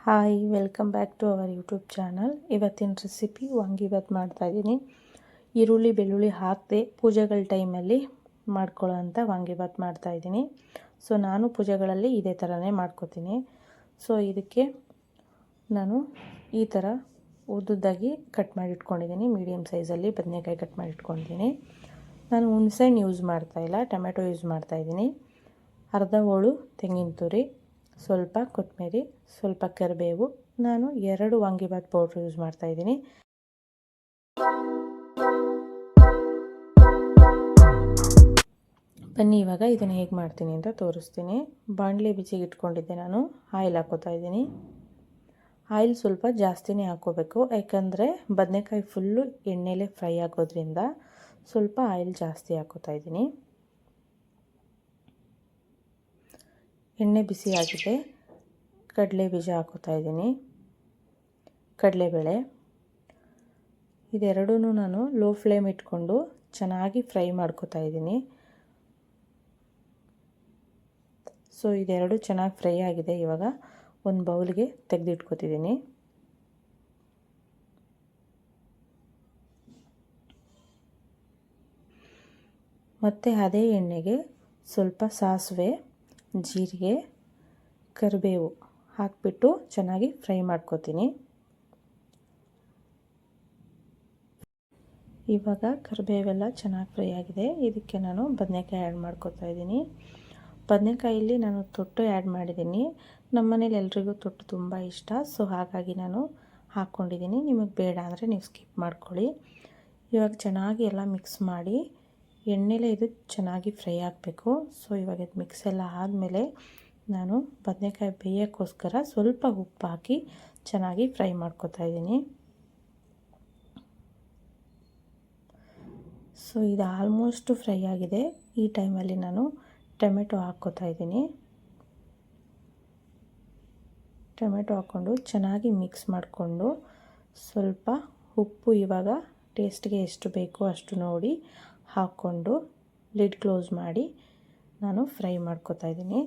Hi, welcome back to our YouTube channel. ಇವತ್ತಿನ recipe vangibath ಮಾಡ್ತಾಯಿದ್ದೀನಿ. ಈರುಳ್ಳಿ ಬೆಳ್ಳುಳ್ಳಿ ಹಾಕದೆ ಪೂಜೆಗಳ ಟೈಮಲ್ಲಿ ಮಾಡ್ಕೊಳ್ಳೋ ಅಂಥ ವಾಂಗಿಬಾತ್ ಮಾಡ್ತಾಯಿದ್ದೀನಿ. ಸೊ ನಾನು ಪೂಜೆಗಳಲ್ಲಿ ಇದೇ ಥರನೇ ಮಾಡ್ಕೋತೀನಿ. ಸೊ ಇದಕ್ಕೆ ನಾನು ಈ ಥರ ಉದ್ದುದ್ದಾಗಿ ಕಟ್ ಮಾಡಿ ಇಟ್ಕೊಂಡಿದ್ದೀನಿ. ಮೀಡಿಯಮ್ ಸೈಜಲ್ಲಿ ಬದನೆಕಾಯಿ ಕಟ್ ಮಾಡಿ ಇಟ್ಕೊಂಡಿದ್ದೀನಿ. ನಾನು ಹುಣಸೆಹಣ್ಣು ಯೂಸ್ ಮಾಡ್ತಾಯಿಲ್ಲ, ಟೊಮೆಟೊ ಯೂಸ್ ಮಾಡ್ತಾಯಿದ್ದೀನಿ. ಅರ್ಧ ಹೋಳು ತೆಂಗಿನ ತುರಿ, ಸ್ವಲ್ಪ ಕೊತ್ತಂಬರಿ, ಸ್ವಲ್ಪ ಕರಿಬೇವು. ನಾನು 2 ವಾಂಗಿಬಾತ್ ಪೌಡ್ರ್ ಯೂಸ್ ಮಾಡ್ತಾಯಿದ್ದೀನಿ. ಬನ್ನಿ ಇವಾಗ ಇದನ್ನು ಹೇಗೆ ಮಾಡ್ತೀನಿ ಅಂತ ತೋರಿಸ್ತೀನಿ. ಬಾಣಲೆ ಬಿಸಿಗೆ ಇಟ್ಕೊಂಡಿದ್ದೆ, ನಾನು ಆಯಿಲ್ ಹಾಕೋತಾ ಇದ್ದೀನಿ. ಆಯಿಲ್ ಸ್ವಲ್ಪ ಜಾಸ್ತಿನೇ ಹಾಕ್ಕೋಬೇಕು, ಯಾಕಂದರೆ ಬದನೆಕಾಯಿ ಫುಲ್ಲು ಎಣ್ಣೆಲೇ ಫ್ರೈ ಆಗೋದ್ರಿಂದ ಸ್ವಲ್ಪ ಆಯಿಲ್ ಜಾಸ್ತಿ ಹಾಕೋತಾ ಇದ್ದೀನಿ. ಎಣ್ಣೆ ಬಿಸಿ ಆಗಿದೆ. ಕಡಲೆ ಬೀಜ ಹಾಕೋತಾ ಇದ್ದೀನಿ, ಕಡಲೆಬೇಳೆ. ಇದೆರಡೂ ನಾನು ಲೋ ಫ್ಲೇಮ್ ಇಟ್ಕೊಂಡು ಚೆನ್ನಾಗಿ ಫ್ರೈ ಮಾಡ್ಕೋತಾ ಇದ್ದೀನಿ. ಸೊ ಇದೆರಡು ಚೆನ್ನಾಗಿ ಫ್ರೈ ಆಗಿದೆ. ಇವಾಗ ಒಂದು ಬೌಲ್ಗೆ ತೆಗೆದಿಟ್ಕೋತಿದ್ದೀನಿ. ಮತ್ತು ಅದೇ ಎಣ್ಣೆಗೆ ಸ್ವಲ್ಪ ಸಾಸಿವೆ, ಜೀರಿಗೆ, ಕರಿಬೇವು ಹಾಕಿಬಿಟ್ಟು ಚೆನ್ನಾಗಿ ಫ್ರೈ ಮಾಡ್ಕೋತೀನಿ. ಇವಾಗ ಕರಿಬೇವೆಲ್ಲ ಚೆನ್ನಾಗಿ ಫ್ರೈ ಆಗಿದೆ. ಇದಕ್ಕೆ ನಾನು ಬದನೆಕಾಯಿ ಆ್ಯಡ್ ಮಾಡ್ಕೋತಾ ಇದ್ದೀನಿ. ಬದನೆಕಾಯಲ್ಲಿ ನಾನು ತೊಟ್ಟು ಆ್ಯಡ್ ಮಾಡಿದ್ದೀನಿ. ನಮ್ಮ ಮನೇಲಿ ಎಲ್ರಿಗೂ ತೊಟ್ಟು ತುಂಬ ಇಷ್ಟ. ಸೊ ಹಾಗಾಗಿ ನಾನು ಹಾಕ್ಕೊಂಡಿದ್ದೀನಿ. ನಿಮಗೆ ಬೇಡ ಅಂದರೆ ನೀವು ಸ್ಕಿಪ್ ಮಾಡ್ಕೊಳ್ಳಿ. ಇವಾಗ ಚೆನ್ನಾಗಿ ಎಲ್ಲ ಮಿಕ್ಸ್ ಮಾಡಿ ಎಣ್ಣೆಲೇ ಇದು ಚೆನ್ನಾಗಿ ಫ್ರೈ ಆಗಬೇಕು. ಸೊ ಇವಾಗ ಇದು ಮಿಕ್ಸ್ ಎಲ್ಲ ಆದಮೇಲೆ ನಾನು ಬದನೆಕಾಯಿ ಬೇಯೋಕ್ಕೋಸ್ಕರ ಸ್ವಲ್ಪ ಉಪ್ಪು ಹಾಕಿ ಚೆನ್ನಾಗಿ ಫ್ರೈ ಮಾಡ್ಕೋತಾ ಇದ್ದೀನಿ. ಸೊ ಇದು ಆಲ್ಮೋಸ್ಟ್ ಫ್ರೈ ಆಗಿದೆ. ಈ ಟೈಮಲ್ಲಿ ನಾನು ಟೊಮೆಟೊ ಹಾಕ್ಕೋತಾ ಇದ್ದೀನಿ. ಟೊಮೆಟೊ ಹಾಕ್ಕೊಂಡು ಚೆನ್ನಾಗಿ ಮಿಕ್ಸ್ ಮಾಡಿಕೊಂಡು ಸ್ವಲ್ಪ ಉಪ್ಪು ಇವಾಗ ಟೇಸ್ಟ್ಗೆ ಎಷ್ಟು ಬೇಕೋ ಅಷ್ಟು ನೋಡಿ ಹಾಕ್ಕೊಂಡು ಲಿಡ್ ಕ್ಲೋಸ್ ಮಾಡಿ ನಾನು ಫ್ರೈ ಮಾಡ್ಕೋತಾ ಇದ್ದೀನಿ.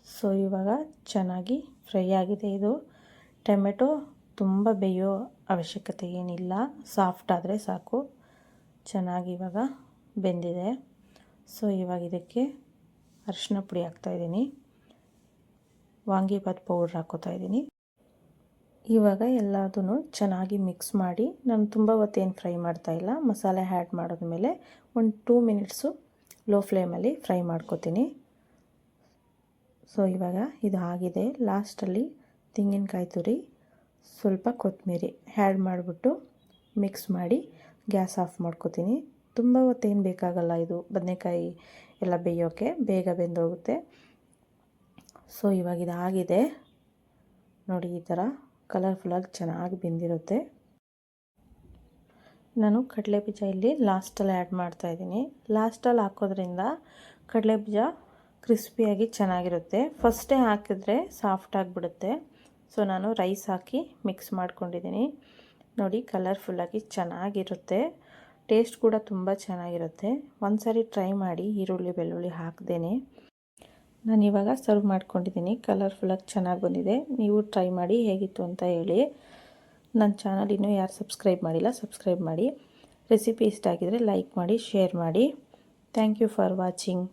ಸೊ ಇವಾಗ ಚೆನ್ನಾಗಿ ಫ್ರೈ ಆಗಿದೆ. ಇದು ಟೊಮೆಟೊ ತುಂಬ ಬೇಯೋ ಅವಶ್ಯಕತೆ ಏನಿಲ್ಲ, ಸಾಫ್ಟ್ ಆದರೆ ಸಾಕು. ಚೆನ್ನಾಗಿ ಇವಾಗ ಬೆಂದಿದೆ. ಸೊ ಇವಾಗ ಇದಕ್ಕೆ ಅರಿಶಿನ ಪುಡಿ ಹಾಕ್ತಾಯಿದ್ದೀನಿ, ವಾಂಗಿಬಾತ್ ಪೌಡ್ರ್ ಹಾಕ್ಕೋತಾ ಇದ್ದೀನಿ. ಇವಾಗ ಎಲ್ಲದೂ ಚೆನ್ನಾಗಿ ಮಿಕ್ಸ್ ಮಾಡಿ, ನಾನು ತುಂಬ ಹೊತ್ತೇನು ಫ್ರೈ ಮಾಡ್ತಾಯಿಲ್ಲ. ಮಸಾಲೆ ಆ್ಯಡ್ ಮಾಡಿದ್ಮೇಲೆ ಒಂದು 2 ಮಿನಿಟ್ಸು ಲೋ ಫ್ಲೇಮಲ್ಲಿ ಫ್ರೈ ಮಾಡ್ಕೋತೀನಿ. ಸೊ ಇವಾಗ ಇದು ಆಗಿದೆ. ಲಾಸ್ಟಲ್ಲಿ ತೆಂಗಿನಕಾಯಿ ತುರಿ, ಸ್ವಲ್ಪ ಕೊತ್ತಂಬರಿ ಆ್ಯಡ್ ಮಾಡಿಬಿಟ್ಟು ಮಿಕ್ಸ್ ಮಾಡಿ ಗ್ಯಾಸ್ ಆಫ್ ಮಾಡ್ಕೋತೀನಿ. ತುಂಬ ಹೊತ್ತೇನು ಬೇಕಾಗಲ್ಲ, ಇದು ಬದನೆಕಾಯಿ ಎಲ್ಲ ಬೇಯೋಕ್ಕೆ ಬೇಗ ಬೆಂದೋಗುತ್ತೆ. ಸೊ ಇವಾಗ ಇದಾಗಿದೆ ನೋಡಿ, ಈ ಥರ ಕಲರ್ಫುಲ್ಲಾಗಿ ಚೆನ್ನಾಗಿ ಬೆಂದಿರುತ್ತೆ. ನಾನು ಕಡಲೆಬೀಜ ಇಲ್ಲಿ ಲಾಸ್ಟಲ್ಲಿ ಆ್ಯಡ್ ಮಾಡ್ತಾಯಿದ್ದೀನಿ. ಲಾಸ್ಟಲ್ಲಿ ಹಾಕೋದ್ರಿಂದ ಕಡಲೆಬೀಜ ಕ್ರಿಸ್ಪಿಯಾಗಿ ಚೆನ್ನಾಗಿರುತ್ತೆ. ಫಸ್ಟೇ ಹಾಕಿದ್ರೆ ಸಾಫ್ಟ್ ಆಗಿಬಿಡುತ್ತೆ. ಸೊ ನಾನು ರೈಸ್ ಹಾಕಿ ಮಿಕ್ಸ್ ಮಾಡ್ಕೊಂಡಿದ್ದೀನಿ ನೋಡಿ, ಕಲರ್ಫುಲ್ಲಾಗಿ ಚೆನ್ನಾಗಿರುತ್ತೆ. ಟೇಸ್ಟ್ ಕೂಡ ತುಂಬ ಚೆನ್ನಾಗಿರುತ್ತೆ. ಒಂದು ಸಾರಿ ಟ್ರೈ ಮಾಡಿ ಈರುಳ್ಳಿ ಬೆಳ್ಳುಳ್ಳಿ ಹಾಕ್ದೇನೆ. ನಾನು ಇವಾಗ ಸರ್ವ್ ಮಾಡ್ಕೊಂಡಿದ್ದೀನಿ. ಕಲರ್ಫುಲ್ಲಾಗಿ ಚೆನ್ನಾಗಿ ಬಂದಿದೆ. ನೀವು ಟ್ರೈ ಮಾಡಿ ಹೇಗಿತ್ತು ಅಂತ ಹೇಳಿ. ನನ್ನ ಚಾನಲ್ ಇನ್ನೂ ಯಾರು ಸಬ್ಸ್ಕ್ರೈಬ್ ಮಾಡಿಲ್ಲ, ಸಬ್ಸ್ಕ್ರೈಬ್ ಮಾಡಿ. ರೆಸಿಪಿ ಇಷ್ಟ ಆಗಿದರೆ ಲೈಕ್ ಮಾಡಿ, ಶೇರ್ ಮಾಡಿ. Thank you for watching.